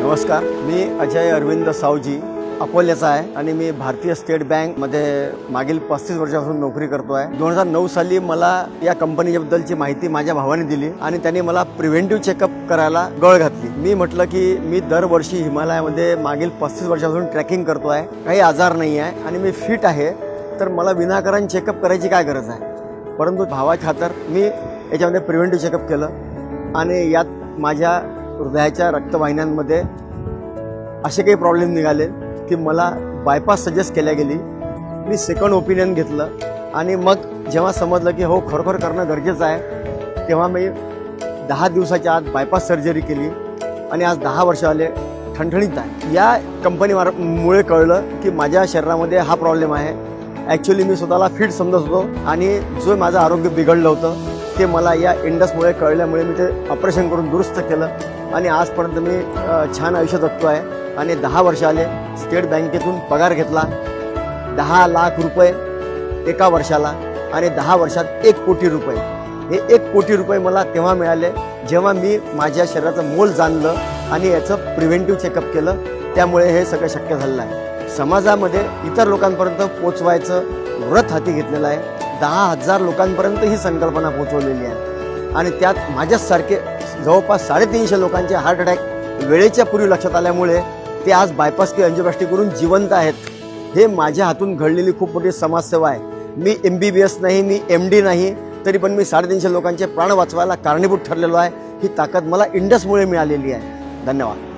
नमस्कार, मी अजय अरविंद सावजी अकोल्याचा आहे आणि मी भारतीय स्टेट बँकमध्ये मागील 35 वर्षापासून नोकरी करतो आहे। 2009 साली मला या कंपनीबद्दलची माहिती माझ्या भावाने दिली आणि त्यांनी मला प्रिव्हेंटिव्ह चेकअप करायला गळ घातली। मी म्हटलं की मी दरवर्षी हिमालयामध्ये मागील 35 वर्षापासून ट्रॅकिंग करतो आहे, काही आजार नाही आहे आणि मी फिट आहे, तर मला विनाकारण चेकअप करायची काय गरज आहे। परंतु भावाच्या खातर मी याच्यामध्ये प्रिव्हेंटिव्ह चेकअप केलं आणि यात माझ्या हृदयाच्या रक्तवाहिन्यांमध्ये असे काही प्रॉब्लेम निघाले की मला बायपास सजेस्ट केल्या गेली। मी सेकंड ओपिनियन घेतलं आणि मग जेव्हा समजलं की हो खरोखर करणं गरजेचं आहे, तेव्हा मी 10 दिवसाच्या आत बायपास सर्जरी केली आणि आज 10 वर्ष आले ठणठणीत आहे। या कंपनीमुळे कळलं की माझ्या शरीरामध्ये हा प्रॉब्लेम आहे। ॲक्च्युली मी स्वतःला फिट समजत होतो आणि जो माझं आरोग्य बिघडलं होतं ते मला या इंडसमुळे कळल्यामुळे मी ते ऑपरेशन करून दुरुस्त केलं आणि आजपर्यंत मी छान आयुष्य जगतो आहे। आणि 10 वर्ष आले स्टेट बँकेतून पगार घेतला, 10 लाख रुपये एका वर्षाला आणि 10 वर्षात 1 कोटी रुपये। हे 1 कोटी रुपये मला तेव्हा मिळाले जेव्हा मी माझ्या शरीराचं मोल जाणलं आणि याचं प्रिव्हेंटिव्ह चेकअप केलं, त्यामुळे हे सगळं शक्य झालेलं आहे। समाजामध्ये इतर लोकांपर्यंत पोचवायचं व्रत हाती घेतलेलं आहे। 10,000 लोकांपर्यंत ही संकल्पना पोचवलेली आहे आणि त्यात माझ्यासारखे जवळपास 350 लोकांचे हार्ट अटॅक वेळेच्या पूर्वी लक्षात आल्यामुळे ते आज बायपास किंवा एंजिओप्लास्टी करून जिवंत आहेत। हे माझ्या हातून घडलेली खूप मोठी समाजसेवा आहे। मी MBBS नाही, मी MD नाही, तरी पण मी 350 लोकांचे प्राण वाचवायला कारणीभूत ठरलेलो आहे। ही ताकद मला इंडसमुळे मिळालेली आहे। धन्यवाद।